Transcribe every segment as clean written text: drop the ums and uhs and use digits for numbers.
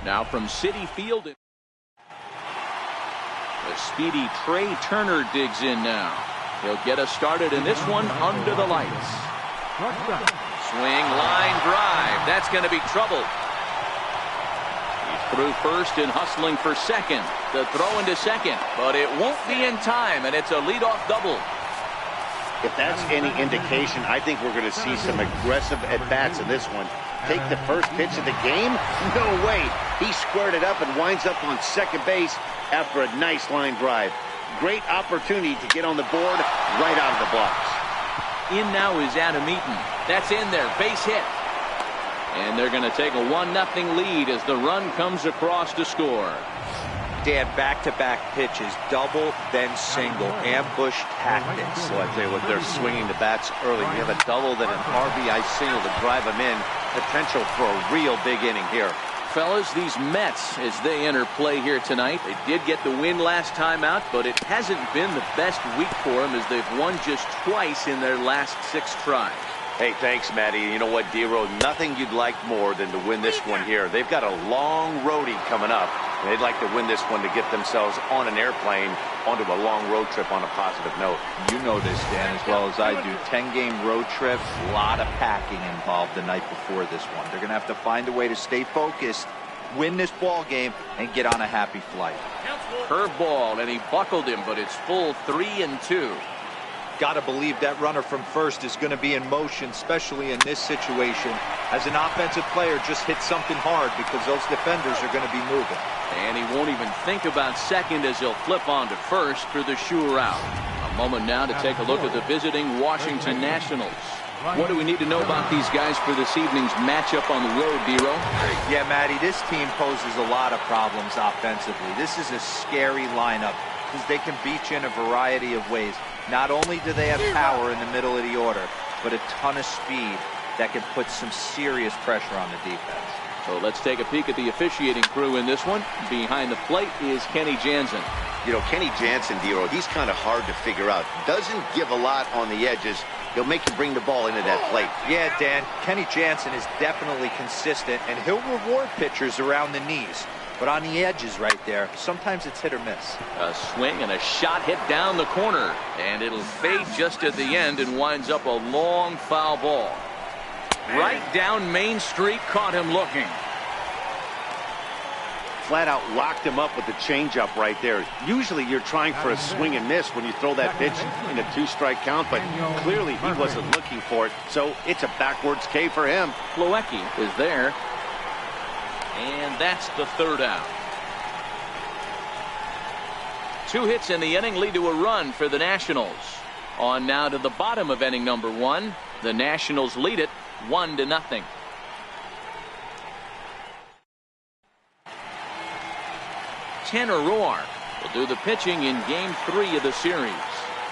Now from Citi Field, the speedy Trey Turner digs in now. He'll get us started in this one under the lights. Swing, line drive. That's going to be trouble. He's through first and hustling for second. The throw into second, but it won't be in time, and it's a leadoff double. If that's any indication, I think we're going to see some aggressive at-bats in this one. Take the first pitch of the game? No way. He squared it up and winds up on second base after a nice line drive. Great opportunity to get on the board right out of the blocks. In now is Adam Eaton. That's in there. Base hit. And they're going to take a 1-0 lead as the run comes across to score. Dan, back-to-back pitches, double, then single, ambush tactics. Well, I tell you what, they're swinging the bats early. You have a double, then an RBI single to drive them in. Potential for a real big inning here. Fellas, these Mets, as they enter play here tonight, they did get the win last time out, but it hasn't been the best week for them as they've won just twice in their last 6 tries. Hey, thanks, Matty. You know what, D-Row? Nothing you'd like more than to win this one here. They've got a long roadie coming up, and they'd like to win this one to get themselves on an airplane onto a long road trip on a positive note. You know this, Dan, as well as I do. 10-game road trip, a lot of packing involved the night before this one. They're going to have to find a way to stay focused, win this ball game, and get on a happy flight. Curveball, and he buckled him, but it's full 3-2. Got to believe that runner from first is going to be in motion, especially in this situation. As an offensive player, just hit something hard because those defenders are going to be moving. And he won't even think about second as he'll flip on to first for the sure out. A moment now to take a look at the visiting Washington Nationals. What do we need to know about these guys for this evening's matchup on the road, D-Row? Yeah, Matty, this team poses a lot of problems offensively. This is a scary lineup because they can beat you in a variety of ways. Not only do they have power in the middle of the order, but a ton of speed that can put some serious pressure on the defense. So let's take a peek at the officiating crew in this one. Behind the plate is Kenny Jansen. You know, Kenny Jansen, D-Row, he's kind of hard to figure out. Doesn't give a lot on the edges. He'll make you bring the ball into that plate. Yeah, Dan, Kenny Jansen is definitely consistent, and he'll reward pitchers around the knees. But on the edges right there, sometimes it's hit or miss. A swing and a shot hit down the corner. And it'll fade just at the end and winds up a long foul ball. Right down Main Street, caught him looking. Flat out locked him up with the changeup right there. Usually you're trying for a swing and miss when you throw that pitch in a 2-strike count, but clearly he wasn't looking for it, so it's a backwards K for him. Plawecki is there. And that's the third out. 2 hits in the inning lead to a run for the Nationals. On now to the bottom of inning number 1. The Nationals lead it 1-0. Tanner Roark will do the pitching in game 3 of the series.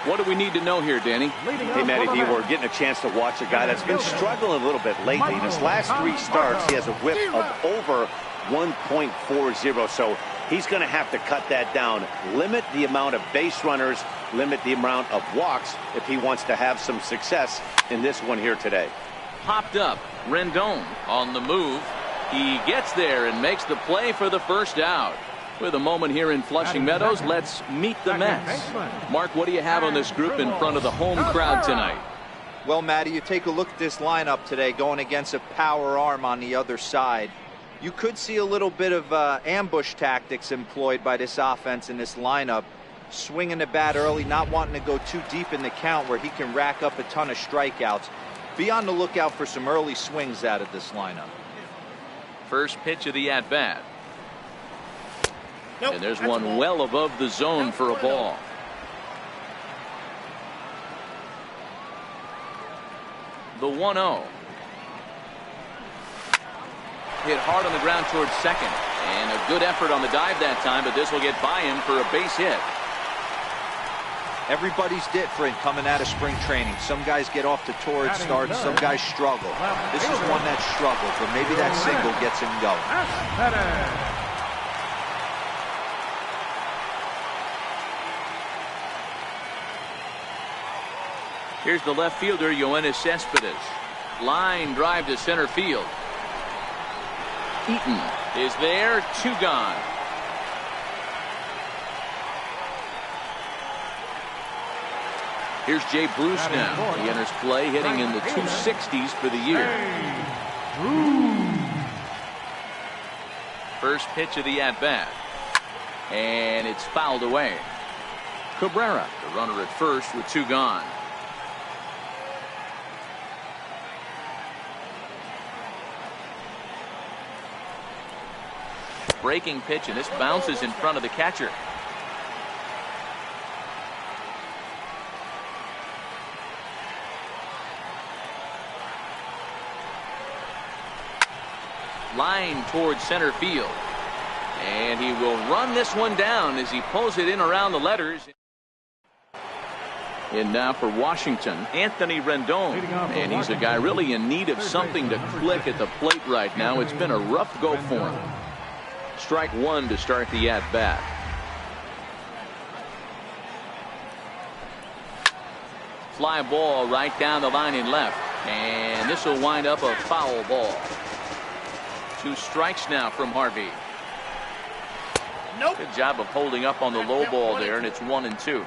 What do we need to know here, Danny? Hey, Matty D, we're getting a chance to watch a guy that's been struggling a little bit lately. In his last 3 starts, he has a whip of over 1.40, so he's going to have to cut that down. Limit the amount of base runners, limit the amount of walks if he wants to have some success in this one here today. Popped up. Rendon on the move. He gets there and makes the play for the first out. With a moment here in Flushing Meadows, let's meet the Mets. Mark, what do you have on this group in front of the home crowd tonight? Well, Matty, you take a look at this lineup today going against a power arm on the other side. You could see a little bit of ambush tactics employed by this offense in this lineup. Swinging the bat early, not wanting to go too deep in the count where he can rack up a ton of strikeouts. Be on the lookout for some early swings out of this lineup. First pitch of the at-bat. And there's one well above the zone for a ball. The 1-0. Hit hard on the ground towards second. And a good effort on the dive that time, but this will get by him for a base hit. Everybody's different coming out of spring training. Some guys get off to torrid starts, some guys struggle. This is one that struggled, but maybe that single gets him going. Here's the left fielder, Yoenis Cespedes. Line drive to center field. Eaton is there. 2 gone. Here's Jay Bruce now. He enters play hitting in the 260s for the year. First pitch of the at-bat. And it's fouled away. Cabrera, the runner at first with 2 gone. Breaking pitch, and this bounces in front of the catcher. Line towards center field. And he will run this one down as he pulls it in around the letters. And now for Washington, Anthony Rendon. And he's a guy really in need of something to click at the plate right now. It's been a rough go for him. Strike 1 to start the at-bat. Fly ball right down the line in left. And this will wind up a foul ball. 2 strikes now from Harvey. Nope. Good job of holding up on the low ball there, and it's 1-2.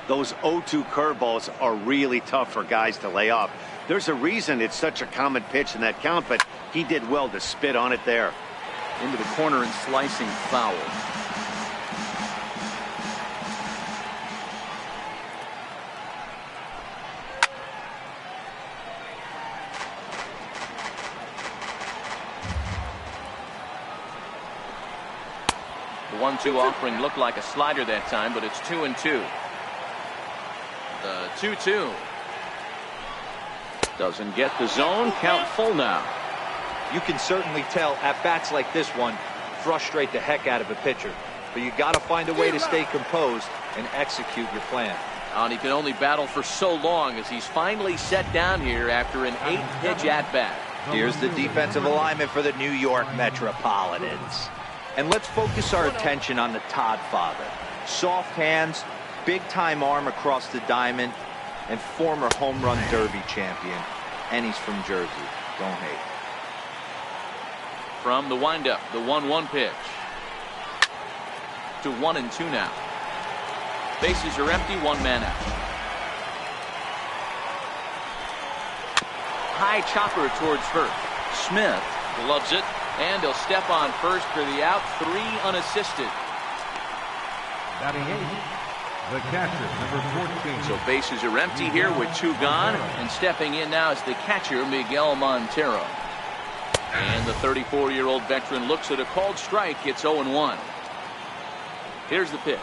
Those 0-2 curveballs are really tough for guys to lay off. There's a reason it's such a common pitch in that count, but he did well to spit on it there. Into the corner and slicing foul. The 1-2 offering looked like a slider that time, but it's 2-2. The 2-2 doesn't get the zone. Count full now. You can certainly tell at bats like this one frustrate the heck out of a pitcher, but you got to find a way to stay composed and execute your plan. And he can only battle for so long as he's finally set down here after an 8-pitch at bat. Here's the defensive alignment for the New York Metropolitans. And let's focus our attention on the Todd father. Soft hands, big-time arm across the diamond, and former home run derby champion. And he's from Jersey. Don't hate. From the windup, the 1-1 pitch. To 1-2 now. Bases are empty, 1 man out. High chopper towards first. Smith gloves it, and he'll step on first for the out. 3 unassisted. Batting 8, the catcher, number 14. So bases are empty here with 2 gone, and stepping in now is the catcher, Miguel Montero. And the 34-year-old veteran looks at a called strike. It's 0-1. Here's the pitch.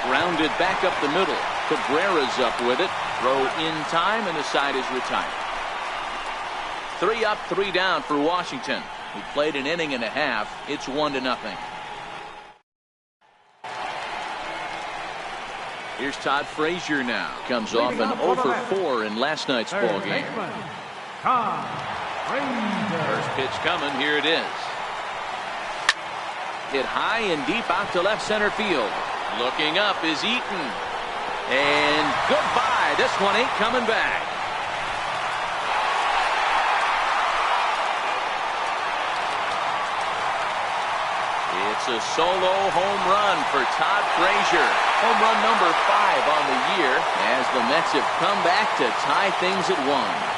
Grounded back up the middle. Cabrera's up with it. Throw in time, and the side is retired. 3 up, 3 down for Washington. We played an inning and a half. It's 1-0. Here's Todd Frazier now. Comes off an 0 for 4 in last night's ball game. First pitch coming. Here it is. Hit high and deep out to left center field. Looking up is Eaton. And goodbye. This one ain't coming back. It's a solo home run for Todd Frazier. Home run number 5 on the year as the Mets have come back to tie things at 1.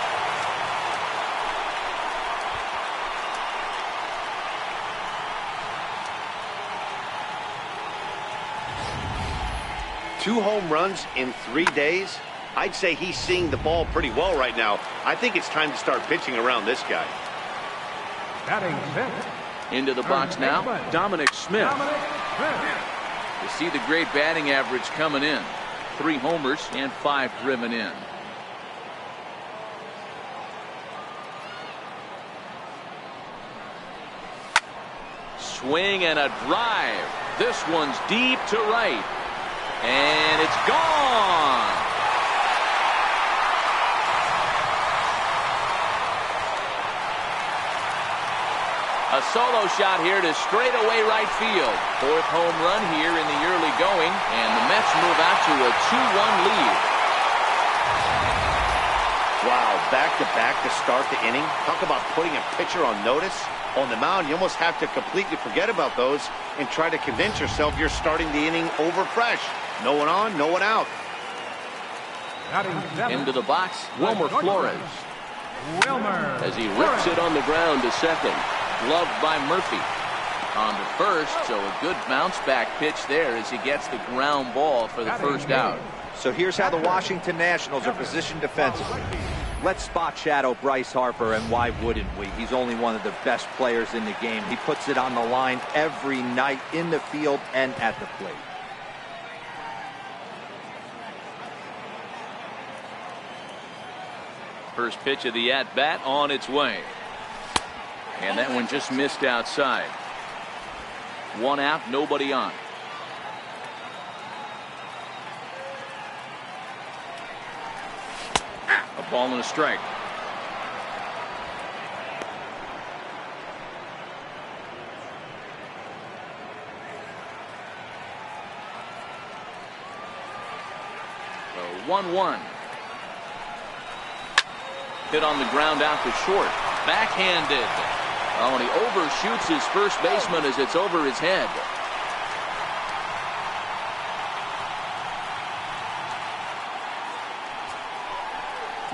2 home runs in 3 days. I'd say he's seeing the ball pretty well right now. I think it's time to start pitching around this guy. Batting 10. Into the box now, Dominic Smith. You see the great batting average coming in. 3 homers and 5 driven in. Swing and a drive. This one's deep to right. And it's gone. A solo shot here to straightaway right field. 4th home run here in the early going, and the Mets move out to a 2-1 lead. Wow, back-to-back to start the inning. Talk about putting a pitcher on notice. On the mound, you almost have to completely forget about those and try to convince yourself you're starting the inning over fresh. No one on, no one out. Into the box, Wilmer Flores. As he rips it on the ground to second. Gloved by Murphy. On to first, so a good bounce back pitch there as he gets the ground ball for the first out. So here's how the Washington Nationals are positioned defensively. Let's spot shadow Bryce Harper, and why wouldn't we? He's only one of the best players in the game. He puts it on the line every night in the field and at the plate. First pitch of the at-bat on its way. And that one just missed outside. One out, nobody on. A ball and a strike. So 1-1. Hit on the ground out to short. Backhanded. Oh, and he overshoots his first baseman as it's over his head.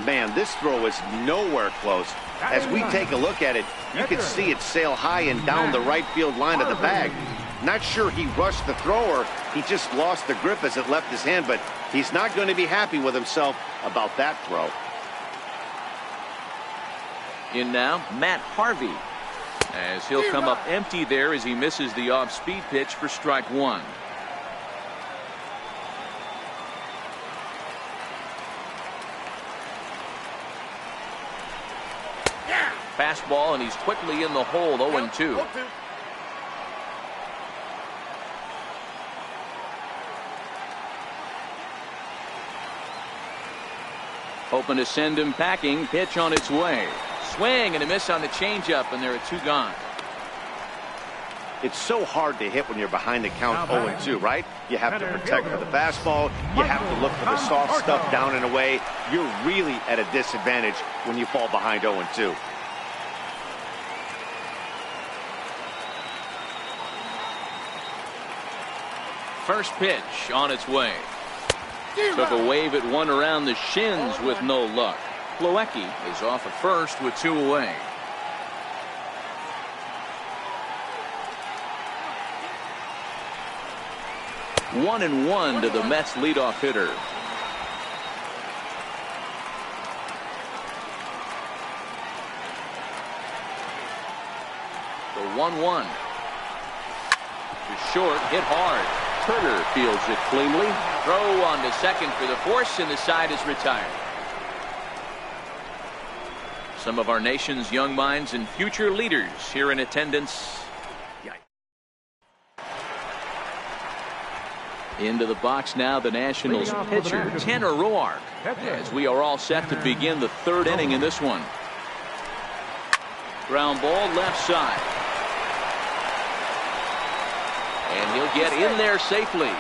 Man, this throw is nowhere close. As we take a look at it, you can see it sail high and down the right field line of the bag. Not sure he rushed the thrower. He just lost the grip as it left his hand, but he's not going to be happy with himself about that throw. In now, Matt Harvey. As he'll come up empty there as he misses the off-speed pitch for strike one. Fastball, and he's quickly in the hole. 0-2. Hoping to send him packing. Pitch on its way. Swing and a miss on the changeup, and there are two gone. It's so hard to hit when you're behind the count 0-2, right? You have to protect for the fastball. You have to look for the soft stuff down and away. You're really at a disadvantage when you fall behind 0-2. First pitch on its way. Took a wave at one around the shins with no luck. Plawecki is off at first with two away. One and one to the Mets leadoff hitter. The 1-1. To short, hit hard. Turner fields it cleanly. Throw on to second for the force, and the side is retired. Some of our nation's young minds and future leaders here in attendance. Into the box now, the Nationals pitcher, Tanner Roark, as we are all set to begin the third inning in this one. Ground ball left side. And he'll get in there safely.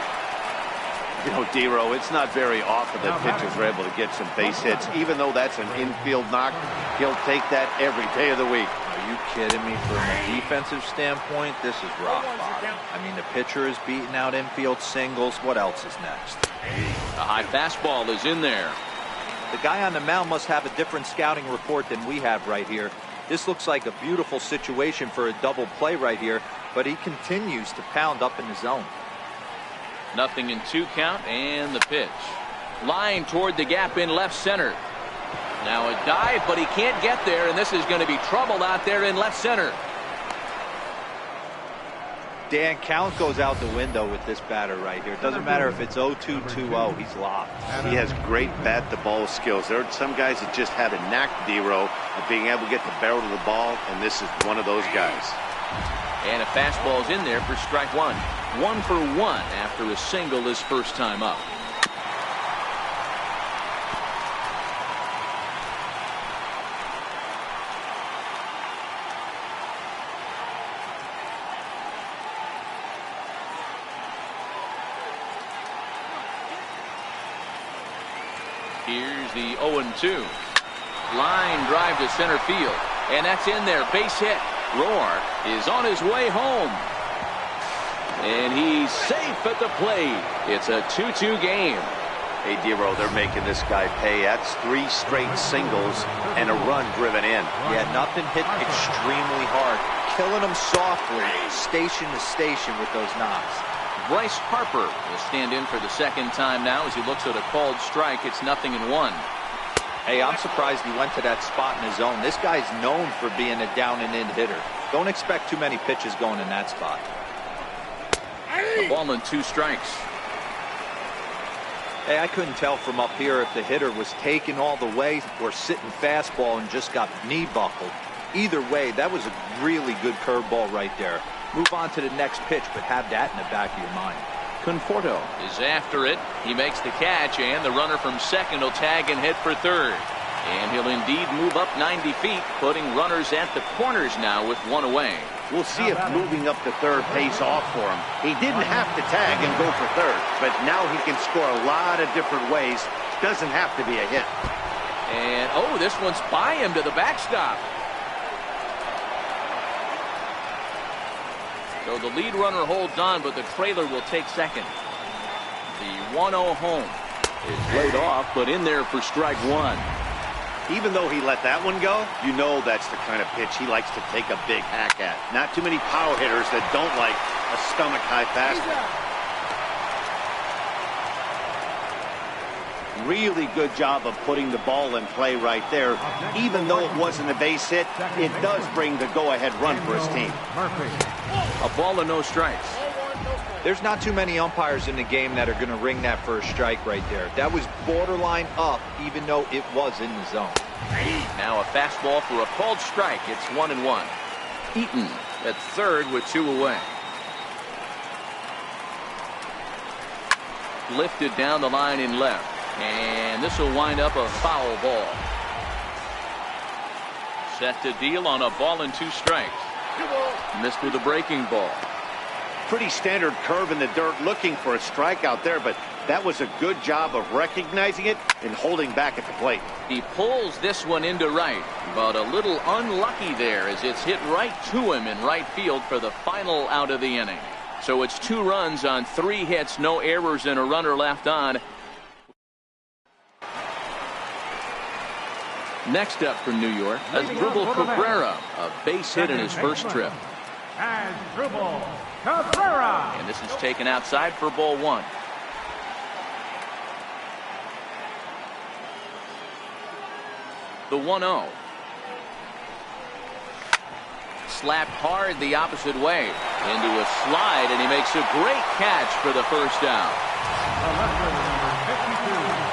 You know, D-Row, it's not very often that pitchers are able to get some base hits. Even though that's an infield knock, he'll take that every day of the week. Are you kidding me? From a defensive standpoint, this is rock bottom. I mean, the pitcher is beating out infield singles. What else is next? A high fastball is in there. The guy on the mound must have a different scouting report than we have right here. This looks like a beautiful situation for a double play right here, but he continues to pound up in the zone. Nothing in 2 count, and the pitch. Line toward the gap in left center. Now a dive, but he can't get there, and this is going to be trouble out there in left center. Dan, count goes out the window with this batter right here. It doesn't matter if it's 0-2, 2-0, he's locked. He has great bat-to-ball skills. There are some guys that just have a knack, D-Row, of being able to get the barrel of the ball, and this is one of those guys. And a fastball's in there for strike one. 1 for 1 after a single his first time up. Here's the 0-2. Line drive to center field. And that's in there. Base hit. Roar is on his way home. And he's safe at the plate. It's a 2-2 game. Hey, Dero, they're making this guy pay. That's 3 straight singles and a run driven in. Yeah, nothing hit extremely hard. Killing them softly, station to station with those knocks. Bryce Harper will stand in for the second time now as he looks at a called strike. It's 0-1. Hey, I'm surprised he went to that spot in his zone. This guy's known for being a down and in hitter. Don't expect too many pitches going in that spot. A ball and 2 strikes. Hey, I couldn't tell from up here if the hitter was taking all the way or sitting fastball and just got knee buckled. Either way, that was a really good curveball right there. Move on to the next pitch, but have that in the back of your mind. Conforto is after it. He makes the catch, and the runner from second will tag and head for third. And he'll indeed move up 90 feet, putting runners at the corners now with 1 away. We'll see if moving up to third pays off for him. He didn't have to tag and go for third, but now he can score a lot of different ways. Doesn't have to be a hit. And, oh, this one's by him to the backstop. So the lead runner holds on, but the trailer will take second. The 1-0 home is laid off, but in there for strike 1. Even though he let that one go, you know that's the kind of pitch he likes to take a big hack at. Not too many power hitters that don't like a stomach-high fastball. Really good job of putting the ball in play right there. Even though it wasn't a base hit, it does bring the go-ahead run for his team. A ball and no strikes. There's not too many umpires in the game that are going to ring that first strike right there. That was borderline up, even though it was in the zone. Now a fastball for a called strike. It's 1-1. Eaton at third with 2 away. Lifted down the line in left. And this will wind up a foul ball. Set to deal on a ball and 2 strikes. Missed with a breaking ball. Pretty standard curve in the dirt, looking for a strikeout there, but that was a good job of recognizing it and holding back at the plate. He pulls this one into right, but a little unlucky there as it's hit right to him in right field for the final out of the inning. So it's 2 runs on 3 hits, no errors, and a runner left on. Next up from New York, Asdrubal Cabrera, a base hit in his first trip. Asdrubal Cabrera. And this is taken outside for ball 1. The 1-0. Slapped hard the opposite way into a slide, and he makes a great catch for the first out.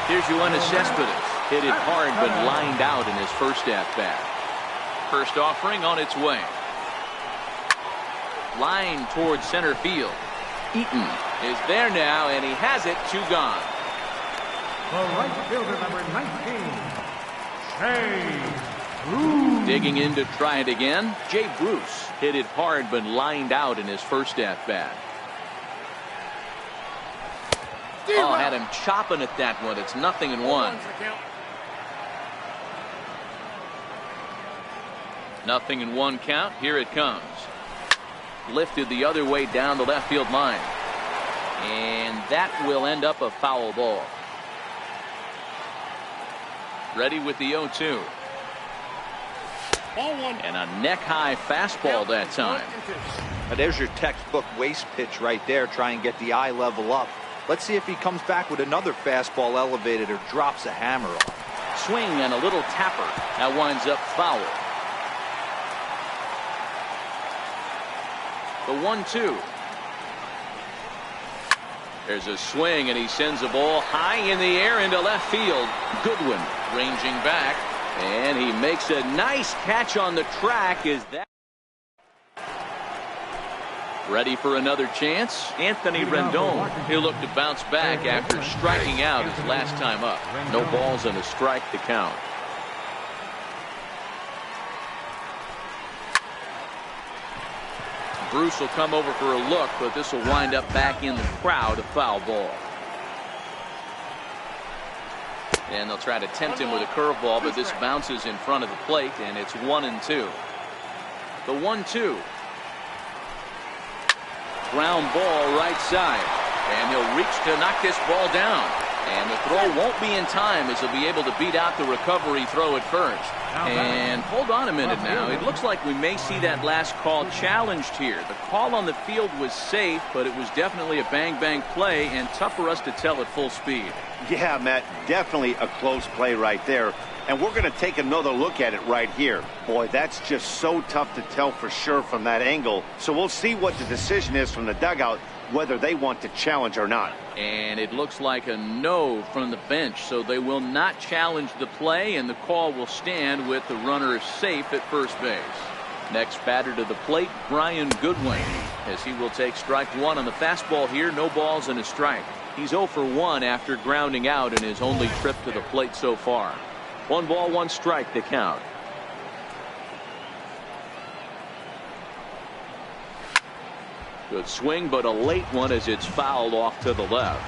Here's Yoenis Cespedes. Hit it hard but lined out in his first at-bat. First offering on its way. Line towards center field. Eaton is there now, and he has it. 2 gone. The right fielder, number 19, Jay Bruce. Digging in to try it again. Jay Bruce hit it hard but lined out in his first at-bat. Oh, had him chopping at that one. It's 0-1. 0-1 count. Here it comes. Lifted the other way down the left field line. And that will end up a foul ball. Ready with the 0-2. And a neck-high fastball that time. Now there's your textbook waste pitch right there. Try and get the eye level up. Let's see if he comes back with another fastball elevated or drops a hammer off. Swing and a little tapper. That winds up foul. The 1-2. There's a swing, and he sends a ball high in the air into left field. Goodwin ranging back, and he makes a nice catch on the track. Is that ready for another chance? Anthony Rendon. He'll look to bounce back after striking out his last time up. No balls and a strike to count. Bruce will come over for a look, but this will wind up back in the crowd, a foul ball. And they'll try to tempt him with a curveball, but this bounces in front of the plate, and it's 1-2. The 1-2. Ground ball right side. And he'll reach to knock this ball down. And the throw won't be in time as he'll be able to beat out the recovery throw at first. And hold on a minute now. It looks like we may see that last call challenged here. The call on the field was safe, but it was definitely a bang-bang play and tough for us to tell at full speed. Yeah, Matt, definitely a close play right there. And we're going to take another look at it right here. Boy, that's just so tough to tell for sure from that angle. So we'll see what the decision is from the dugout, whether they want to challenge or not. And it looks like a no from the bench, so they will not challenge the play, and the call will stand with the runner safe at first base. Next batter to the plate, Brian Goodwin, as he will take strike one on the fastball here. No balls and a strike. He's 0 for 1 after grounding out in his only trip to the plate so far. 1 ball, 1 strike to count. Good swing, but a late one as it's fouled off to the left.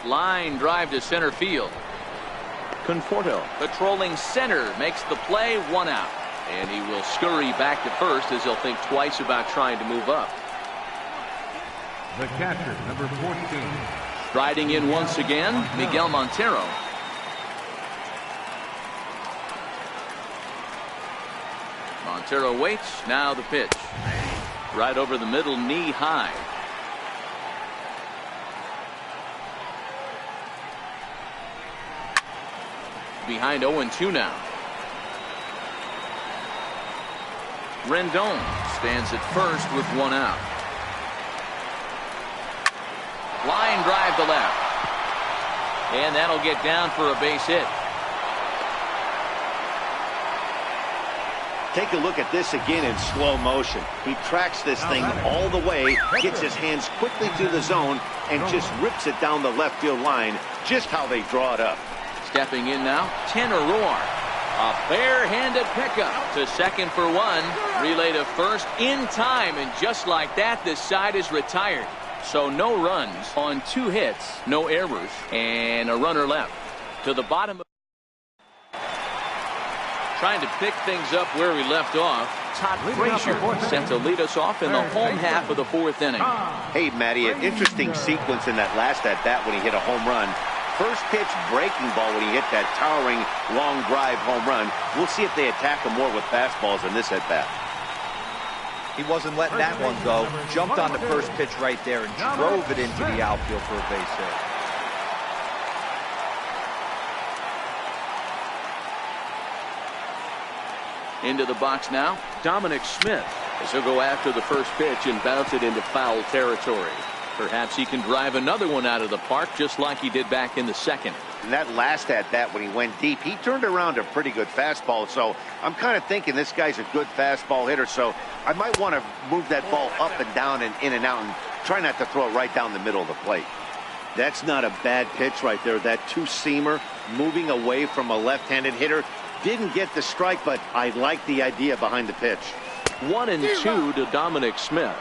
Line drive to center field. Conforto patrolling center makes the play, 1 out. And he will scurry back to first as he'll think twice about trying to move up. The catcher, number 14. Striding in once again, Miguel Montero. Montero waits. Now the pitch. Right over the middle, knee high. Behind 0-2 now. Rendon stands at first with 1 out. Line drive to left. And that'll get down for a base hit. Take a look at this again in slow motion. He tracks this thing all the way, gets his hands quickly to the zone, and just rips it down the left field line, just how they draw it up. Stepping in now, Tanner Roar. A barehanded pickup to second for 1. Relay to first in time, and just like that, this side is retired. So no runs on 2 hits, no errors, and a runner left. To the bottom of trying to pick things up where we left off. Todd Frazier set to lead us off in the home half of the 4th inning. Hey, Matty, an interesting sequence in that last at-bat when he hit a home run. First pitch breaking ball when he hit that towering long drive home run. We'll see if they attack him more with fastballs in this at-bat. He wasn't letting that one go. Jumped on the first pitch right there and drove it into the outfield for a base hit. Into the box now, Dominic Smith, as he'll go after the first pitch and bounce it into foul territory. Perhaps he can drive another one out of the park just like he did back in the second. And that last at-bat when he went deep, he turned around a pretty good fastball. So I'm kind of thinking this guy's a good fastball hitter. So I might want to move that ball up and down and in and out and try not to throw it right down the middle of the plate. That's not a bad pitch right there. That two-seamer moving away from a left-handed hitter. Didn't get the strike, but I like the idea behind the pitch. 1-2 to Dominic Smith.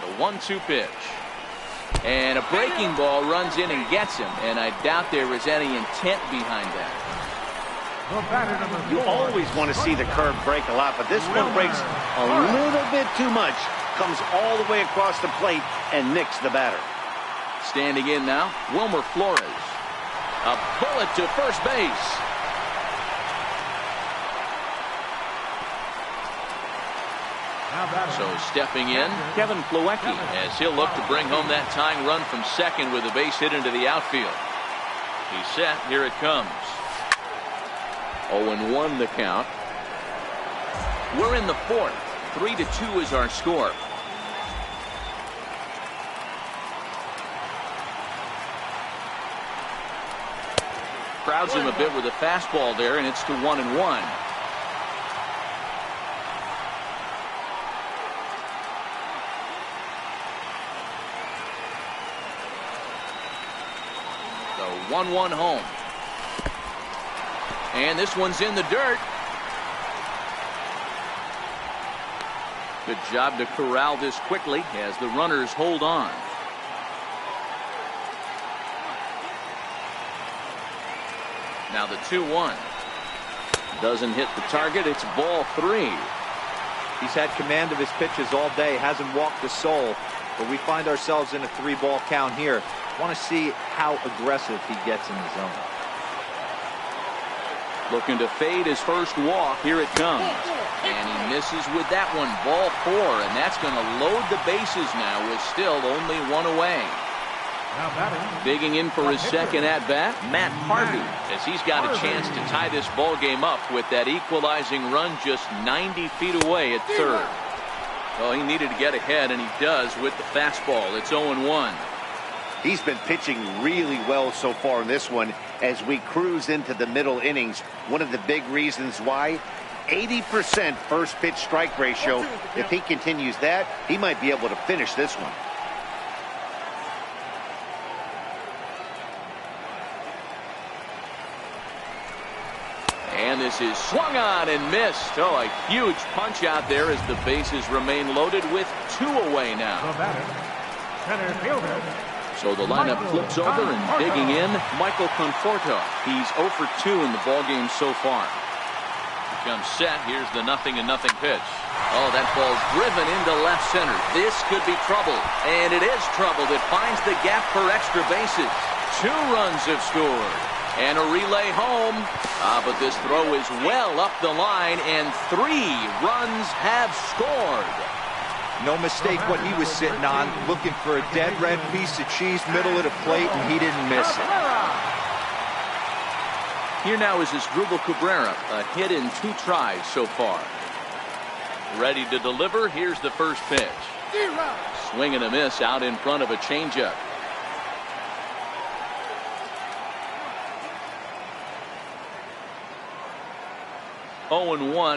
The 1-2 pitch. And a breaking ball runs in and gets him, and I doubt there was any intent behind that. You always want to see the curve break a lot, but this one breaks a little bit too much. Comes all the way across the plate and nicks the batter. Standing in now, Wilmer Flores. A bullet to first base. So stepping in, Kevin Plawecki, as he'll look to bring home that tying run from second with a base hit into the outfield. He's set. Here it comes. 0-1 the count. We're in the 4th. 3-2 is our score. Crowds him a bit with a fastball there, and it's to 1-1. The 1-1 home. And this one's in the dirt. Good job to corral this quickly as the runners hold on. Now the 2-1. Doesn't hit the target. It's ball 3. He's had command of his pitches all day. Hasn't walked a soul. But we find ourselves in a 3-ball count here. Want to see how aggressive he gets in the zone. Looking to fade his first walk. Here it comes. And he misses with that one. Ball 4. And that's going to load the bases now with still only 1 away. Digging in for his second at-bat, Matt Harvey, as he's got a chance to tie this ball game up with that equalizing run just 90 feet away at third. Well, he needed to get ahead, and he does with the fastball. It's 0-1. He's been pitching really well so far in this one as we cruise into the middle innings. One of the big reasons why, 80% first pitch strike ratio. If he continues that, he might be able to finish this one. And this is swung on and missed. Oh, a huge punch out there as the bases remain loaded with 2 away now. So the lineup flips over and digging in, Michael Conforto. He's 0 for 2 in the ballgame so far. He comes set. Here's the 0-0 pitch. Oh, that ball's driven into left center. This could be trouble. And it is trouble. It finds the gap for extra bases. 2 runs have scored. And a relay home. But this throw is well up the line, and 3 runs have scored. No mistake what he was sitting on, looking for a dead red piece of cheese middle of the plate, and he didn't miss it. Here now is Asdrubal Cabrera, a hit in 2 tries so far. Ready to deliver. Here's the first pitch. Swing and a miss out in front of a changeup.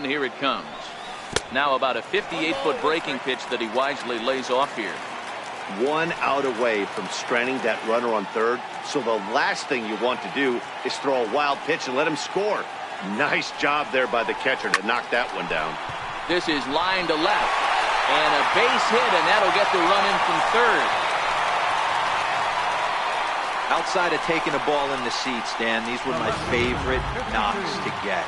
Here it comes. Now about a 58-foot breaking pitch that he wisely lays off here. 1 out away from stranding that runner on third. So the last thing you want to do is throw a wild pitch and let him score. Nice job there by the catcher to knock that one down. This is line to left. And a base hit, and that'll get the run in from third. Outside of taking a ball in the seats, Dan, these were my favorite knocks to get.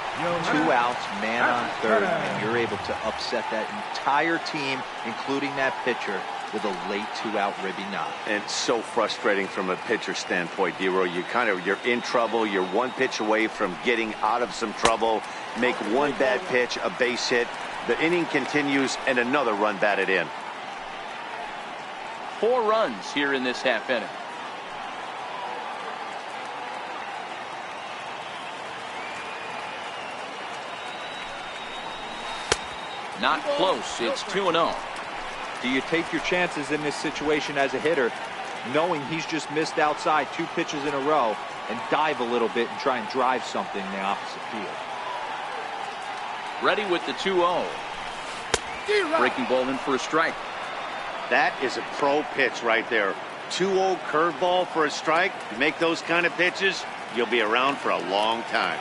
2 outs, man on third, and you're able to upset that entire team, including that pitcher, with a late 2-out ribby knock. And so frustrating from a pitcher standpoint, D-Roy. You're in trouble. You're 1 pitch away from getting out of some trouble. Make 1 bad pitch, a base hit. The inning continues, and another run batted in. 4 runs here in this half inning. Not close. It's 2-0. Do you take your chances in this situation as a hitter, knowing he's just missed outside 2 pitches in a row, and dive a little bit and try and drive something in the opposite field? Ready with the 2-0. Breaking ball in for a strike. That is a pro pitch right there. 2-0 curveball for a strike. You make those kind of pitches, you'll be around for a long time.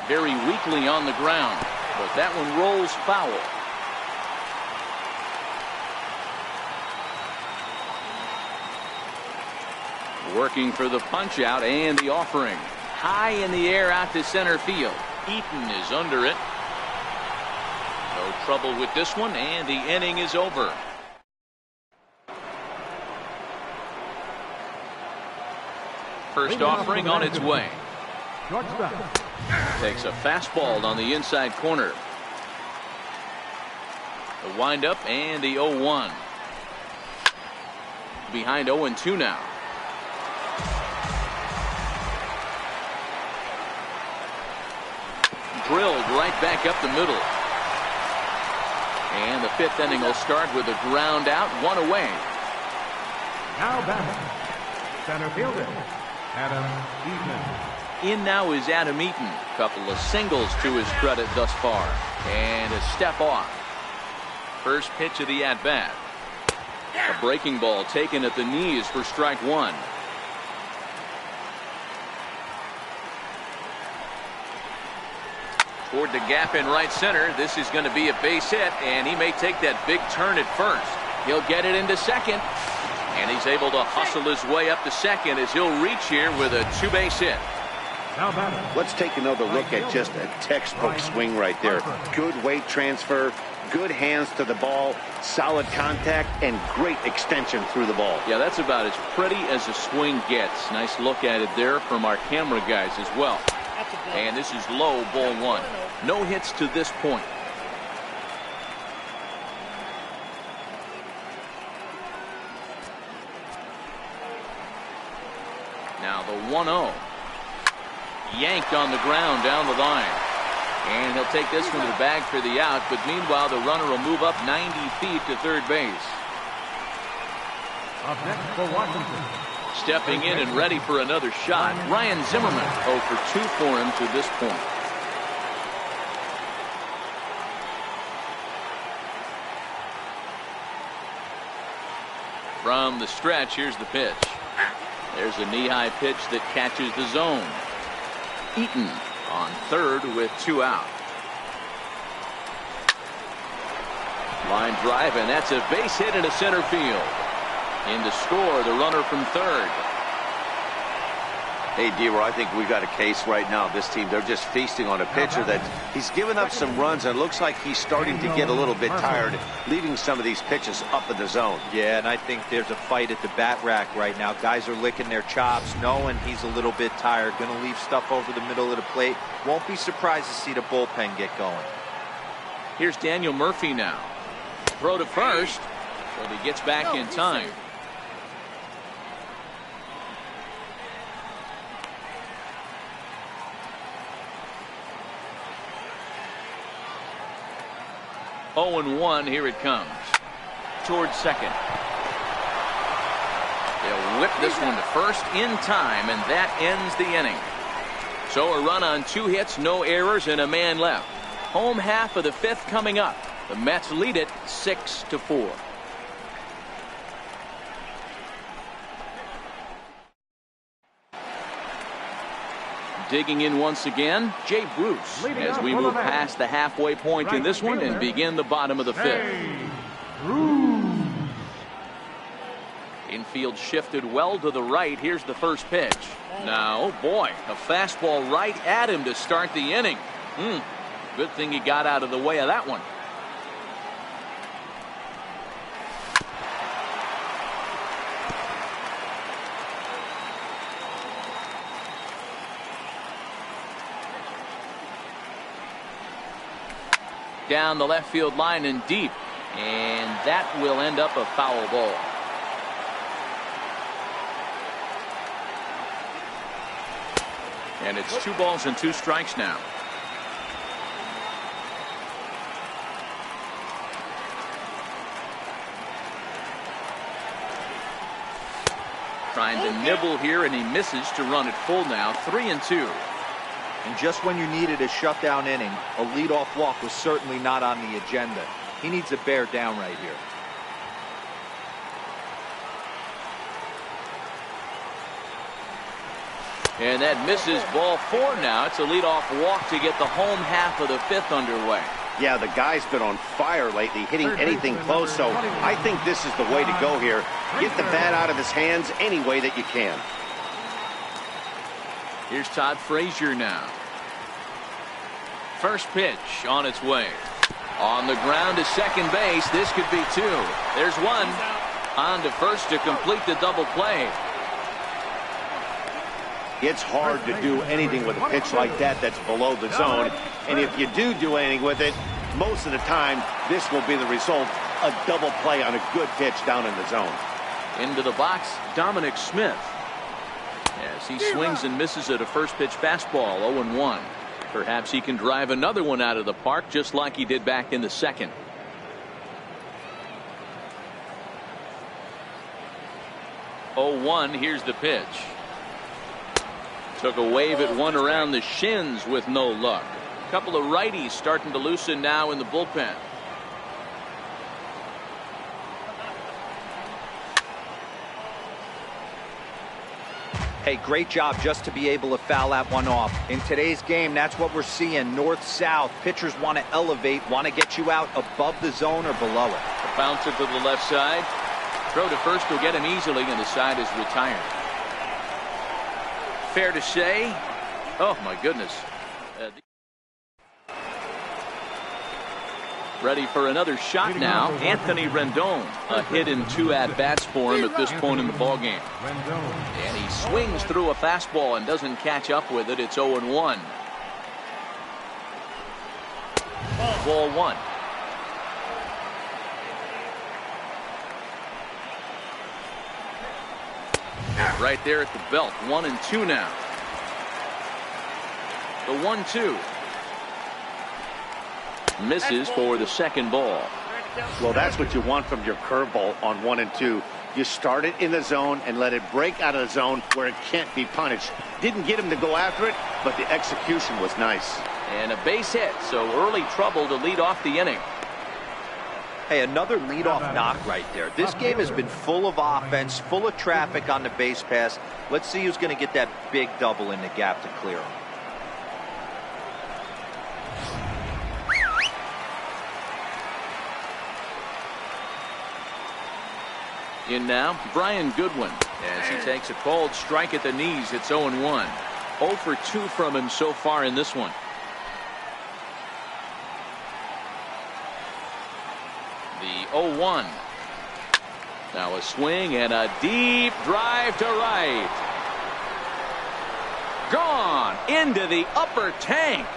Very weakly on the ground, but that one rolls foul. Working for the punch out and the offering. High in the air out to center field. Eaton is under it. No trouble with this one, and the inning is over. First offering on its way. Takes a fastball on the inside corner. The windup and the 0-1. Behind 0-2 now. Drilled right back up the middle. And the 5th inning will start with a ground out, 1 away. Now batting, center fielder, Adam Eaton. In now is Adam Eaton. Couple of singles to his credit thus far. And a step off. First pitch of the at-bat. A breaking ball taken at the knees for strike 1. Toward the gap in right center. This is going to be a base hit, and he may take that big turn at first. He'll get it into second, and he's able to hustle his way up to second as he'll reach here with a two-base hit. Let's take another look at just a textbook swing right there. Good weight transfer, good hands to the ball, solid contact, and great extension through the ball. Yeah, that's about as pretty as a swing gets. Nice look at it there from our camera guys as well. And this is low, ball one. No hits to this point. Now the 1-0. Yanked on the ground down the line. And he'll take this one to the bag for the out, but meanwhile the runner will move up 90 feet to third base. Up next for Washington. Stepping in and ready for another shot, Ryan Zimmerman. 0 for 2 for him to this point. From the stretch, here's the pitch. There's a knee-high pitch that catches the zone. Eaton on third with 2 out. Line drive, and that's a base hit into center field. In to score, the runner from third. Hey, D-Roy, I think we got a case right now. This team, they're just feasting on a pitcher that he's given up some runs, and it looks like he's starting to get a little bit tired, leaving some of these pitches up in the zone. Yeah, and I think there's a fight at the bat rack right now. Guys are licking their chops, knowing he's a little bit tired, going to leave stuff over the middle of the plate. Won't be surprised to see the bullpen get going. Here's Daniel Murphy now. Throw to first, but he gets back in time. Oh and 1, here it comes. Towards second. They'll whip this one to first in time, and that ends the inning. So a run on 2 hits, no errors, and a man left. Home half of the 5th coming up. The Mets lead it 6-4. Digging in once again, Jay Bruce, as we move past the halfway point in this one and begin the bottom of the 5th. Infield shifted well to the right. Here's the first pitch. Now, oh boy, a fastball right at him to start the inning. Good thing he got out of the way of that one. Down the left field line and deep, and that will end up a foul ball. And it's 2 balls and 2 strikes now. Trying to nibble here, and he misses to run it full now. 3-2. And just when you needed a shutdown inning, a leadoff walk was certainly not on the agenda. He needs to bear down right here. And that misses, ball 4 now. It's a leadoff walk to get the home half of the 5th underway. Yeah, the guy's been on fire lately, hitting anything close, so I think this is the way to go here. Get the bat out of his hands any way that you can. Here's Todd Frazier now. First pitch on its way. On the ground to second base. This could be 2. There's 1. On to first to complete the double play. It's hard to do anything with a pitch like that that's below the zone. And if you do anything with it, most of the time, this will be the result. A double play on a good pitch down in the zone. Into the box, Dominic Smith. As he swings and misses at a first pitch fastball, 0-1. Perhaps he can drive another one out of the park just like he did back in the 2nd. Here's the pitch. Took a wave at one around the shins with no luck. A couple of righties starting to loosen now in the bullpen. Hey, great job just to be able to foul that one off. In today's game, that's what we're seeing. North-south. Pitchers want to elevate, want to get you out above the zone or below it. A bouncer to the left side. Throw to first will get him easily, and the side is retired. Fair to say, oh my goodness. Ready for another shot now. Anthony Rendon. A hit in 2 at-bats for him at this point in the ballgame. And he swings through a fastball and doesn't catch up with it. It's 0-1. Ball 1. Right there at the belt. 1-2 now. The 1-2. Misses for the second ball. Well, that's what you want from your curveball on 1 and 2. You start it in the zone and let it break out of the zone where it can't be punished. Didn't get him to go after it, but the execution was nice. And a base hit, so early trouble to lead off the inning. Hey, another leadoff knock right there. This game has been full of offense, full of traffic on the base pass. Let's see who's going to get that big double in the gap to clear him. In now, Brian Goodwin, as he takes a called strike at the knees. It's 0-1. 0 for 2 from him so far in this one. The 0-1. Now a swing and a deep drive to right. Gone into the upper tank.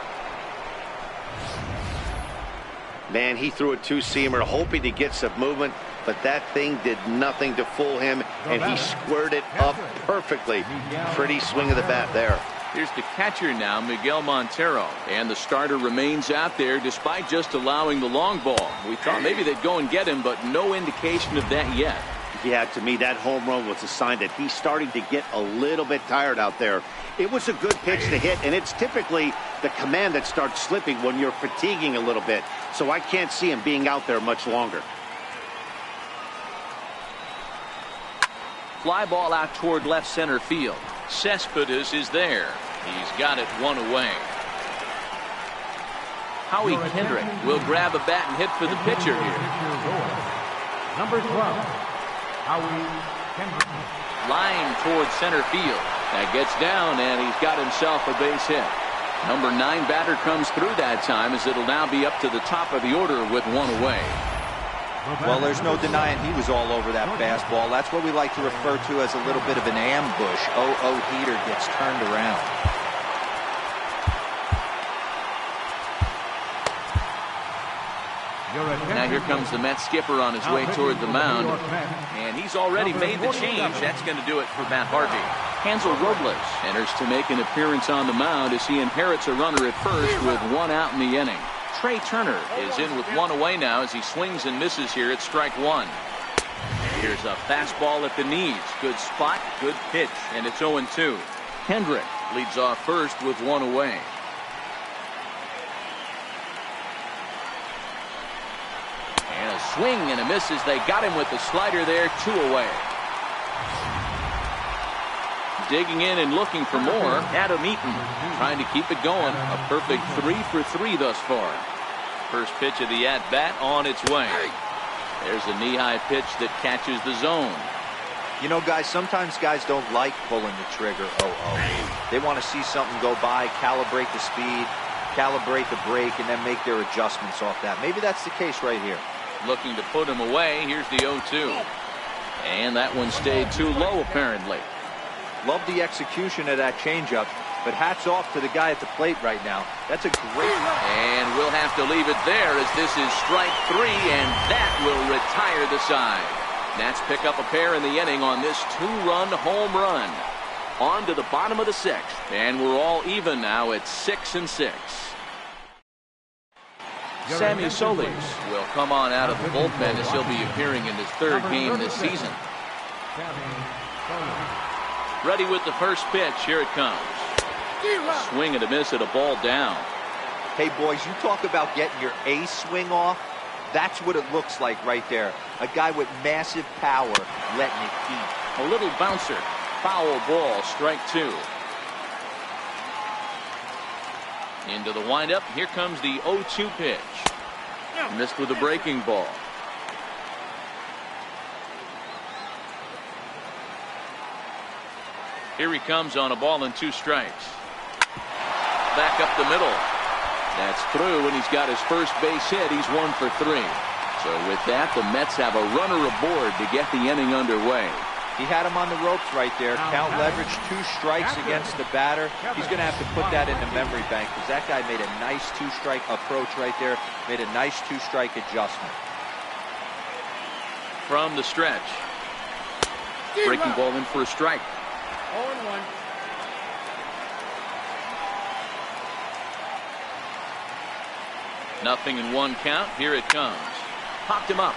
Man, he threw a 2-seamer hoping to get some movement, but that thing did nothing to fool him, and he squared it up perfectly. Pretty swing of the bat there. Here's the catcher now, Miguel Montero, and the starter remains out there despite just allowing the long ball. We thought maybe they'd go and get him, but no indication of that yet. Yeah, to me, that home run was a sign that he's starting to get a little bit tired out there. It was a good pitch to hit, and it's typically the command that starts slipping when you're fatiguing a little bit. So I can't see him being out there much longer. Fly ball out toward left center field. Cespedes is there. He's got it 1 away. Howie Kendrick will grab a bat and hit for the pitcher here. Number 12, Howie Kendrick. Line toward center field. That gets down, and he's got himself a base hit. Number 9 batter comes through that time, as it'll now be up to the top of the order with 1 away. Well, there's no denying he was all over that fastball. That's what we like to refer to as a little bit of an ambush. 0-0 heater gets turned around. Now here comes the Mets skipper on his way toward the mound, and he's already made the change. That's going to do it for Matt Harvey. Hansel Robles enters to make an appearance on the mound as he inherits a runner at first with 1 out in the inning. Trey Turner is in with 1 away now as he swings and misses here at strike 1. Here's a fastball at the knees. Good spot, good pitch, and it's 0-2. Kendrick leads off first with 1 away. And a swing and a miss as they got him with the slider there. 2 away. Digging in and looking for more, Adam Eaton trying to keep it going. A perfect 3 for 3 thus far. First pitch of the at-bat on its way. There's a knee-high pitch that catches the zone. You know, guys, sometimes guys don't like pulling the trigger 0-0. They want to see something go by, calibrate the speed, calibrate the break, and then make their adjustments off that. Maybe that's the case right here. Looking to put him away. Here's the 0-2. And that one stayed too low, apparently. Love the execution of that changeup, but hats off to the guy at the plate right now. That's a great... And we'll have to leave it there as this is strike 3, and that will retire the side. Nats pick up a pair in the inning on this 2-run home run. On to the bottom of the 6th, and we're all even now at 6-6. Sammy Solis will come on out of the bullpen as he'll be appearing in his 3rd game this season. Ready with the first pitch. Here it comes. Swing and a miss at a ball down. Hey, boys, you talk about getting your A swing off. That's what it looks like right there. A guy with massive power letting it eat. A little bouncer. foul ball, strike 2. Into the windup. Here comes the 0-2 pitch. Missed with a breaking ball. Here he comes on a ball and 2 strikes. Back up the middle. That's through, and he's got his first base hit. He's 1 for 3. So with that, the Mets have a runner aboard to get the inning underway. He had him on the ropes right there. Count leverage, 2 strikes against the batter. He's going to have to put that in the memory bank because that guy made a nice 2-strike approach right there. Made a nice 2-strike adjustment. From the stretch. Breaking ball in for a strike. 0-1. Nothing in 1 count. Here it comes. Popped him up.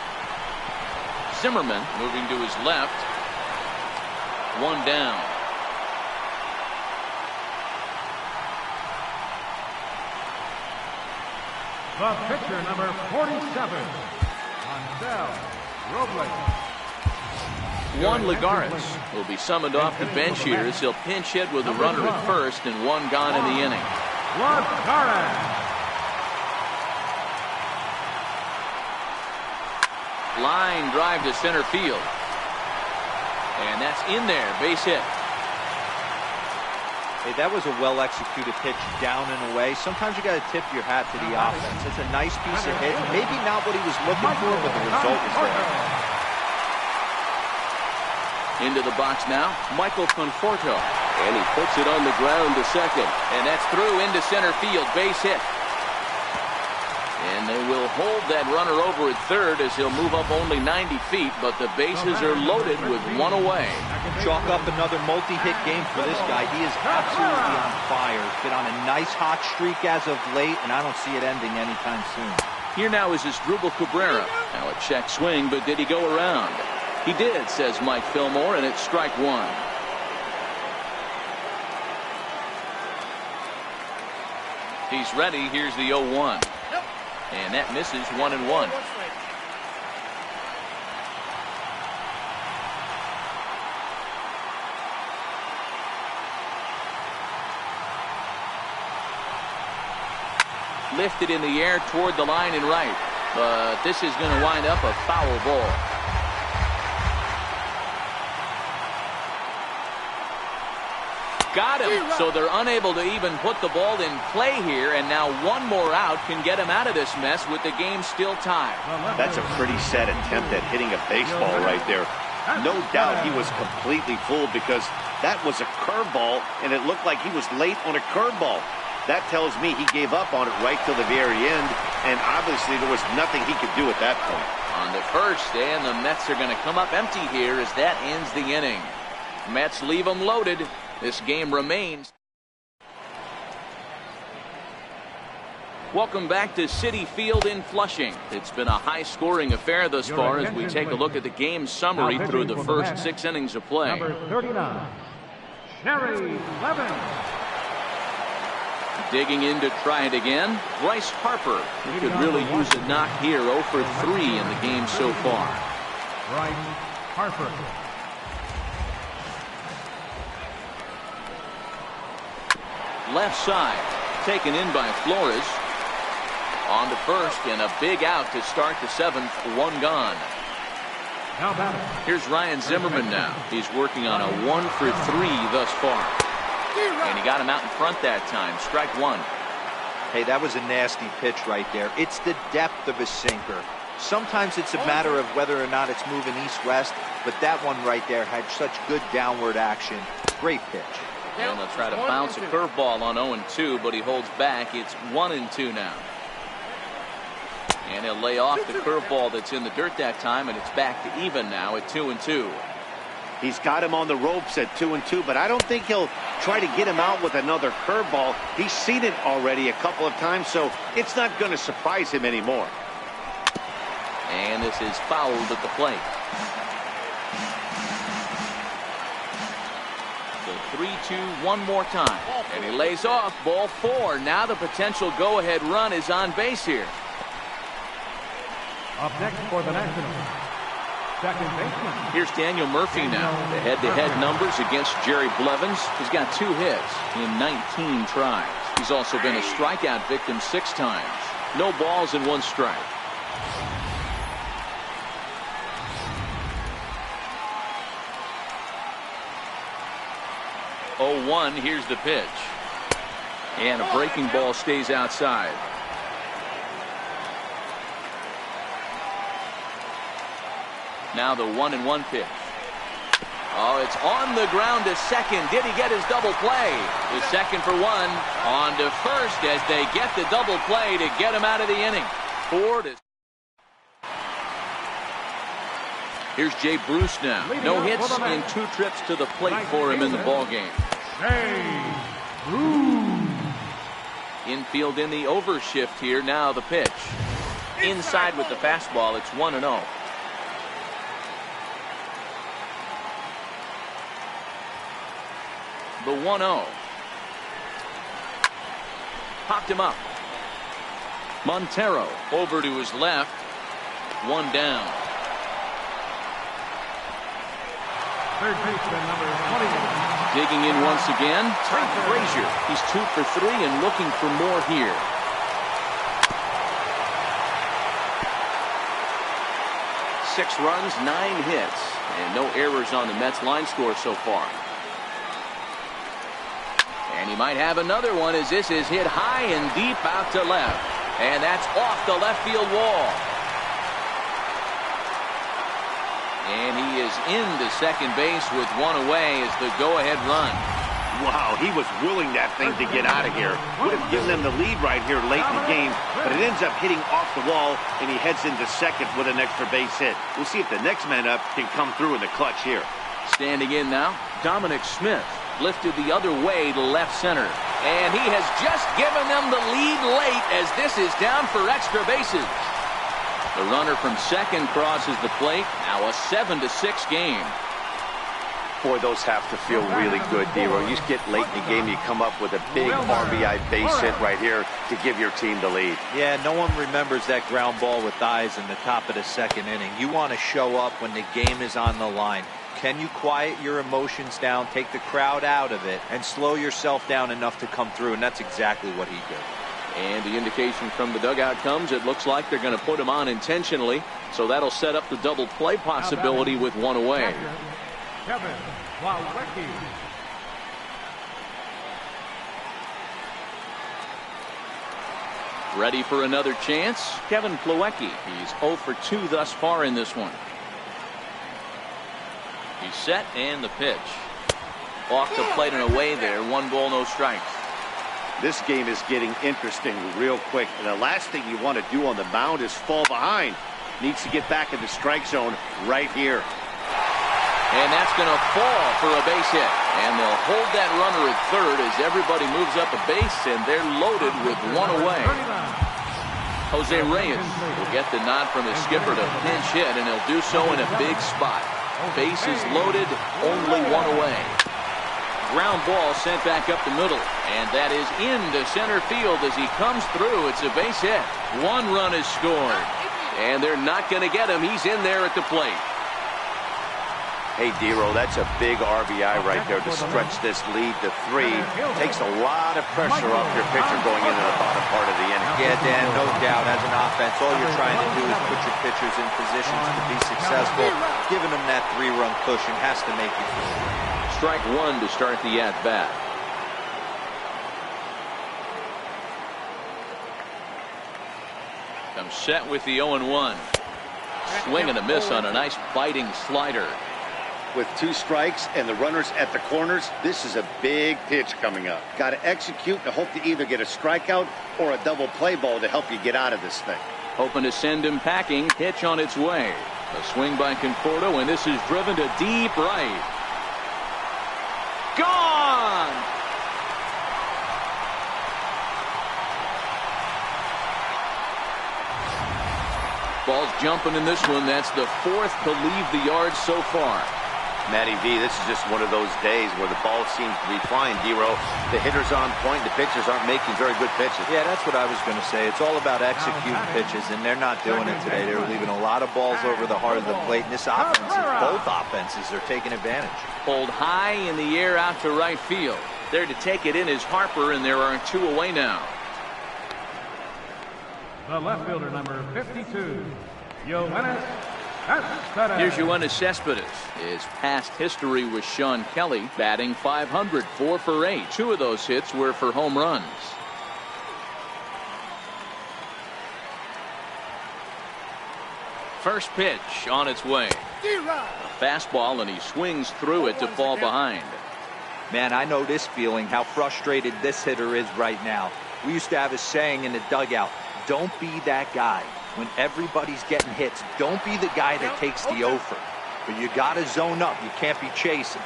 Zimmerman moving to his left. 1 down. The pitcher, number 47, Ansel Robles. Juan Lagares will be summoned off the bench here as he'll pinch hit with a runner at first and 1 gone in the inning. Lagares. Line drive to center field. And that's in there. Base hit. Hey, that was a well-executed pitch down and away. Sometimes you got to tip your hat to the offense. It's a nice piece of hit. Maybe not what he was looking for, but the result was there. Into the box now, Michael Conforto. And he puts it on the ground to second. And that's through into center field. Base hit. And they will hold that runner over at third as he'll move up only 90 feet, but the bases are loaded with 1 away. Chalk up another multi-hit game for this guy. He is absolutely on fire. He's been on a nice hot streak as of late, and I don't see it ending anytime soon. Here now is Asdrubal Cabrera. Now a check swing, but did he go around? He did, says Mike Fillmore, and it's strike 1. He's ready. Here's the 0-1. And that misses 1-1. Lifted in the air toward the line and right. But this is going to wind up a foul ball. Got him. So they're unable to even put the ball in play here, and now 1 more out can get him out of this mess with the game still tied. That's a pretty sad attempt at hitting a baseball right there. No doubt he was completely fooled because that was a curveball, and it looked like he was late on a curveball. That tells me he gave up on it right till the very end, and obviously there was nothing he could do at that point. On the first, and the Mets are going to come up empty here as that ends the inning. Mets leave them loaded. This game remains. Welcome back to Citi Field in Flushing. It's been a high-scoring affair thus far as we take a look at the game summary through the first 6 innings of play. Number 39, Sherry Levin. Digging in to try it again, Bryce Harper. He could really use a knock here. 0 for 3 in the game so far. Bryce Harper. Left side, taken in by Flores. On to first, and a big out to start the 7th. 1 gone. Here's Ryan Zimmerman now. He's working on a 1 for 3 thus far. And he got him out in front that time. Strike 1. Hey, that was a nasty pitch right there. It's the depth of his sinker. Sometimes it's a matter of whether or not it's moving east-west, but that one right there had such good downward action. Great pitch. And they'll try to bounce a curveball on 0-2, but he holds back. It's 1-2 now. And he'll lay off the curveball that's in the dirt that time, and it's back to even now at 2-2. He's got him on the ropes at 2-2, but I don't think he'll try to get him out with another curveball. He's seen it already a couple of times, so it's not going to surprise him anymore. And this is fouled at the plate. So 3-2 one more time. And he lays off. Ball 4. Now the potential go-ahead run is on base here. Up next for the Nationals, second baseman. Here's Daniel Murphy now. The head-to-head numbers against Jerry Blevins. He's got 2 hits in 19 tries. He's also been a strikeout victim 6 times. No balls and 1 strike. Oh, 1. Here's the pitch. And a breaking ball stays outside. Now the 1-1 pitch. Oh, it's on the ground to second. Did he get his double play? The second for 1. On to first as they get the double play to get him out of the inning. 4-2. Here's Jay Bruce now. No hits in 2 trips to the plate for him in the ballgame. Jay Bruce. Infield in the overshift here. Now the pitch. Inside with the fastball. It's 1-0. The 1-0. Popped him up. Montero over to his left. 1 down. Third baseman number 21. Digging in once again, Todd Frazier. He's 2 for 3 and looking for more here. Six runs, 9 hits, and no errors on the Mets line score so far. And he might have another one as this is hit high and deep out to left. And that's off the left field wall. And he is into second base with 1 away as the go-ahead run. Wow, he was willing that thing to get out of here. Would have given them the lead right here late in the game, but it ends up hitting off the wall, and he heads into second with an extra base hit. We'll see if the next man up can come through in the clutch here. Standing in now, Dominic Smith lifted the other way to left center. And he has just given them the lead late as this is down for extra bases. The runner from second crosses the plate. Now a 7-6 game. Boy, those have to feel really good, D-Roy. You get late in the game, you come up with a big RBI base hit right here to give your team the lead. Yeah, no one remembers that ground ball with eyes in the top of the second inning. You want to show up when the game is on the line. Can you quiet your emotions down, take the crowd out of it, and slow yourself down enough to come through? And that's exactly what he did. And the indication from the dugout comes, it looks like they're going to put him on intentionally. So that'll set up the double play possibility with 1 away. Kevin Plawecki. Ready for another chance? Kevin Plawecki. He's 0 for 2 thus far in this one. He's set and the pitch. Off the plate and away there. 1 ball, no strikes. This game is getting interesting real quick, and the last thing you want to do on the mound is fall behind. Needs to get back in the strike zone right here. And that's going to fall for a base hit. And they'll hold that runner at third as everybody moves up a base, and they're loaded with 1 away. Jose Reyes will get the nod from his skipper to pinch hit, and he'll do so in a big spot. Bases loaded, only 1 away. Ground ball sent back up the middle, and that is into center field as he comes through. It's a base hit. 1 run is scored, and they're not going to get him. He's in there at the plate. Hey, D-Roy, that's a big RBI right there to stretch this lead to 3. Takes a lot of pressure off your pitcher going into the bottom part of the inning. Yeah, Dan, no doubt. As an offense, all you're trying to do is put your pitchers in positions to be successful. Giving them that 3-run cushion has to make you feel good. Strike 1 to start the at-bat. I'm set with the 0-1. Swing and a miss on a nice biting slider. With 2 strikes and the runners at the corners, this is a big pitch coming up. Got to execute and hope to either get a strikeout or a double play ball to help you get out of this thing. Hoping to send him packing. Pitch on its way. A swing by Conforto, and this is driven to deep right. Gone! Ball's jumping in this one. That's the 4th to leave the yard so far. Matty V, this is just one of those days where the ball seems to be flying, D-Row. The hitter's on point, the pitchers aren't making very good pitches. Yeah, that's what I was going to say. It's all about executing pitches, and they're not doing it today. They're leaving a lot of balls over the heart of the plate, and this offense, both offenses are taking advantage. Pulled high in the air out to right field. There to take it in is Harper, and there are 2 away now. The left fielder, number 52, Yoenis. Here's Yoenis Cespedes. His past history with Sean Kelly, batting .500, 4 for 8. 2 of those hits were for home runs. First pitch on its way. A fastball, and he swings through it to fall behind. Man, I know this feeling, how frustrated this hitter is right now. We used to have a saying in the dugout, don't be that guy. When everybody's getting hits, don't be the guy that takes the offer. But you got to zone up. You can't be chasing.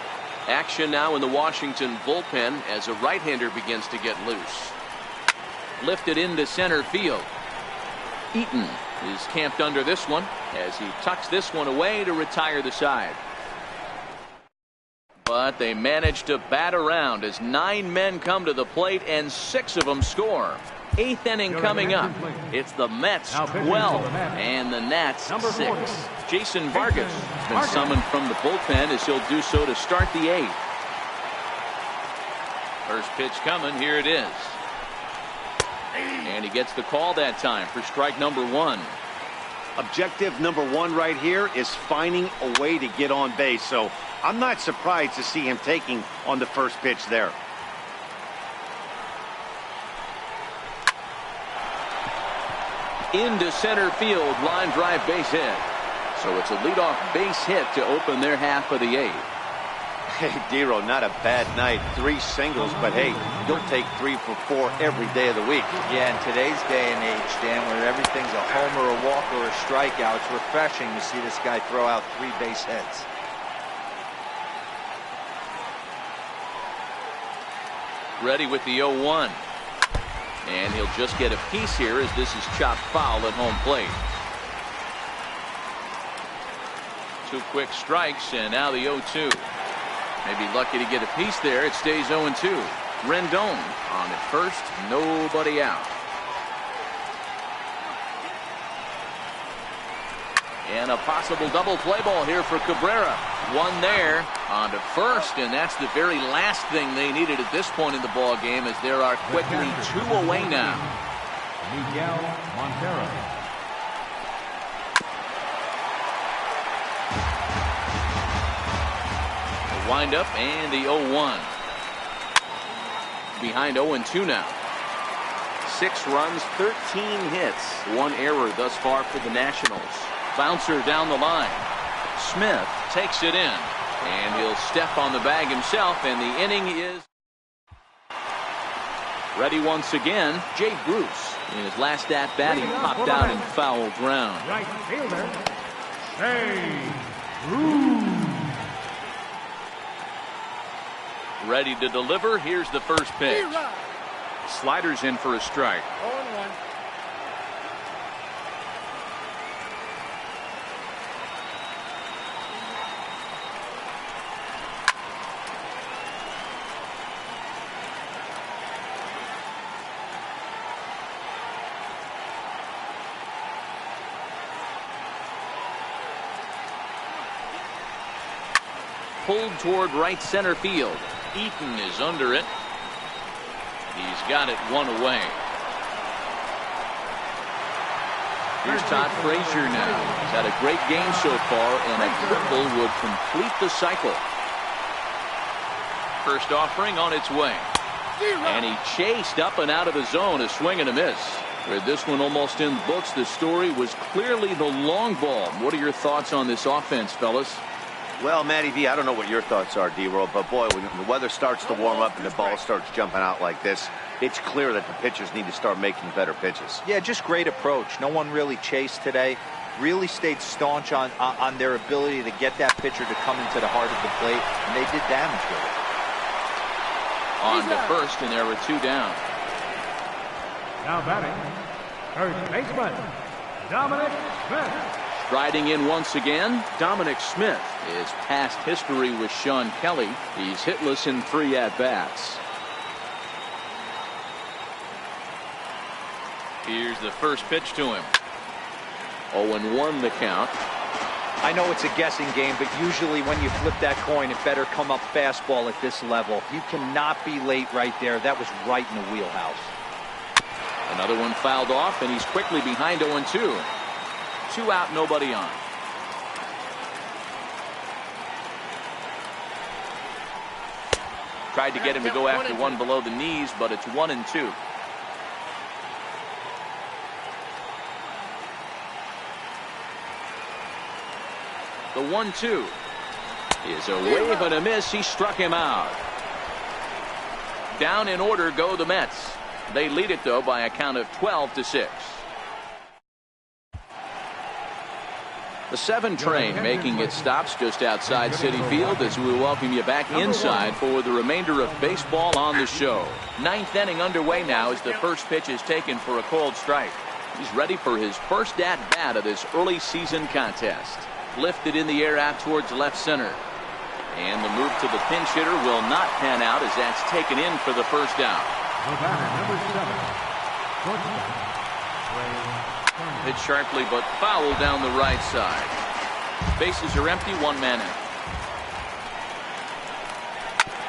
Action now in the Washington bullpen as a right-hander begins to get loose. Lifted into center field. Eaton is camped under this one as he tucks this one away to retire the side. But they manage to bat around as 9 men come to the plate and 6 of them score. 8th inning coming up. It's the Mets 12 and the Nats 6. Jason Vargas has been summoned from the bullpen as he'll do so to start the 8th. First pitch coming. Here it is. And he gets the call that time for strike number 1. Objective number 1 right here is finding a way to get on base. So I'm not surprised to see him taking on the first pitch there. Into center field, line drive base hit. So it's a leadoff base hit to open their half of the 8th. Hey, D-Row, not a bad night. 3 singles, but hey, you'll take 3 for 4 every day of the week. Yeah, in today's day and age, Dan, where everything's a homer, a walk, or a strikeout, it's refreshing to see this guy throw out 3 base hits. Ready with the 0-1. And he'll just get a piece here as this is chopped foul at home plate. 2 quick strikes, and now the 0-2. Maybe lucky to get a piece there. It stays 0-2. Rendon on at first, nobody out. And a possible double play ball here for Cabrera. 1 there on to first, and that's the very last thing they needed at this point in the ball game, as there are quickly 2 away now. Miguel Montero. The windup and the 0-1. Behind 0-2 now. 6 runs, 13 hits, 1 error thus far for the Nationals. Bouncer down the line. Smith takes it in, and he'll step on the bag himself, and the inning is ready once again. Jay Bruce, in his last at bat, he popped out in foul ground. Right fielder, Jay Bruce. Ready to deliver. Here's the first pitch. Sliders in for a strike. 0-1. Pulled toward right center field. Eaton is under it. He's got it 1 away. Here's Todd Frazier now. He's had a great game so far, and a triple would complete the cycle. First offering on its way. And he chased up and out of the zone, a swing and a miss. With this one almost in the books, the story was clearly the long ball. What are your thoughts on this offense, fellas? Well, Matty V, I don't know what your thoughts are, D-Roll, but boy, when the weather starts to warm up and the ball starts jumping out like this, it's clear that the pitchers need to start making better pitches. Yeah, just great approach. No one really chased today. Really stayed staunch on their ability to get that pitcher to come into the heart of the plate, and they did damage with it. On to first, and there were 2 down. Now batting, first baseman, Dominic Smith. Riding in once again, Dominic Smith. His past history with Sean Kelly. He's hitless in 3 at-bats. Here's the first pitch to him. 0-1 the count. I know it's a guessing game, but usually when you flip that coin, it better come up fastball at this level. You cannot be late right there. That was right in the wheelhouse. Another one fouled off, and he's quickly behind 0-2. 2 out, nobody on. Tried to get him to go after one below the knees, but it's 1-2. The 1-2 is a wave and a miss. He struck him out. Down in order go the Mets. They lead it though by a count of 12-6. The 7 train making its stops just outside Citi Field as we welcome you back inside for the remainder of baseball on the show. 9th inning underway now as the first pitch is taken for a cold strike. He's ready for his first at bat of this early season contest. Lifted in the air out towards left center. And the move to the pinch hitter will not pan out as that's taken in for the first out. Hit sharply but foul down the right side. Bases are empty, 1 man out.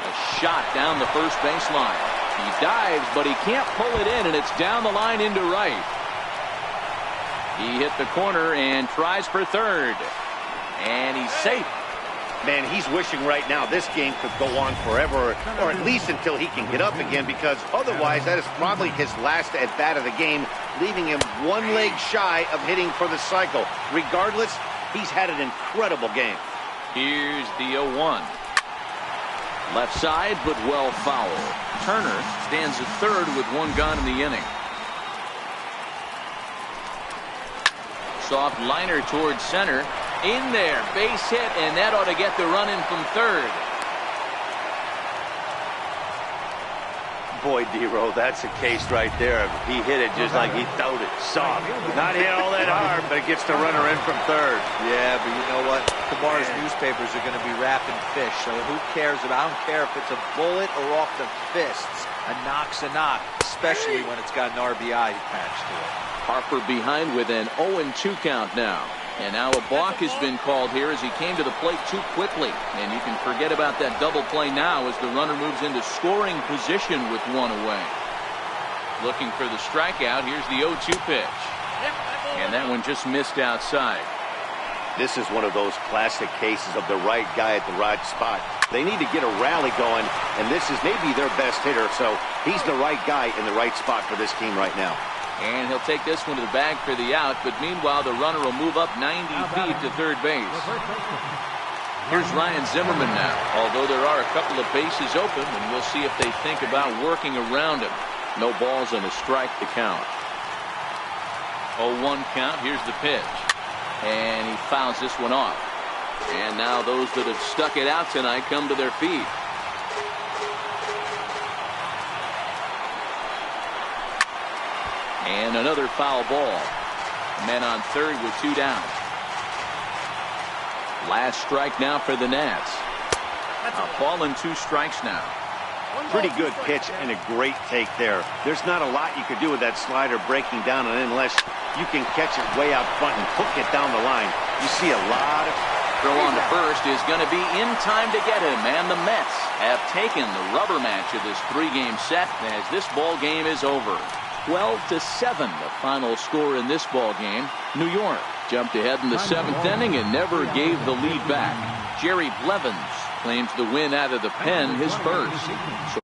A shot down the first baseline. He dives but he can't pull it in, and it's down the line into right. He hit the corner and tries for third. And he's safe. Man, he's wishing right now this game could go on forever, or at least until he can get up again, because otherwise that is probably his last at-bat of the game, leaving him 1 leg shy of hitting for the cycle. Regardless, he's had an incredible game. Here's the 0-1. Left side, but well foul. Turner stands at third with 1 gone in the inning. Soft liner towards center. In there, base hit, and that ought to get the run in from third. Boy, D-Row, that's a case right there. He hit it just like he throwed it. Soft. Not hit all that hard, but it gets the runner in from third. Yeah, but you know what? Tomorrow's newspapers are going to be wrapping fish, so who cares about? I don't care if it's a bullet or off the fists. A knock's a knock, especially when it's got an RBI attached to it. Harper behind with an 0-2 count now. And now a balk has been called here as he came to the plate too quickly. And you can forget about that double play now as the runner moves into scoring position with 1 away. Looking for the strikeout. Here's the 0-2 pitch. And that one just missed outside. This is one of those classic cases of the right guy at the right spot. They need to get a rally going, and this is maybe their best hitter, so he's the right guy in the right spot for this team right now. And he'll take this one to the bag for the out, but meanwhile the runner will move up 90 feet to third base. Here's Ryan Zimmerman now, although there are a couple of bases open, and we'll see if they think about working around him. No balls and a strike to count. 0-1 count. Here's the pitch. And he fouls this one off. And now those that have stuck it out tonight come to their feet. And another foul ball. Men on third with 2 down. Last strike now for the Nats. A ball and 2 strikes now. Pretty good pitch and a great take there. There's not a lot you could do with that slider breaking down, and unless you can catch it way out front and hook it down the line, you see a lot of... Throw on to first is going to be in time to get him, and the Mets have taken the rubber match of this 3-game set as this ball game is over. 12-7 the final score in this ball game. New York jumped ahead in the 7th inning and never gave the lead back. Jerry Blevins claims the win out of the pen, his first. So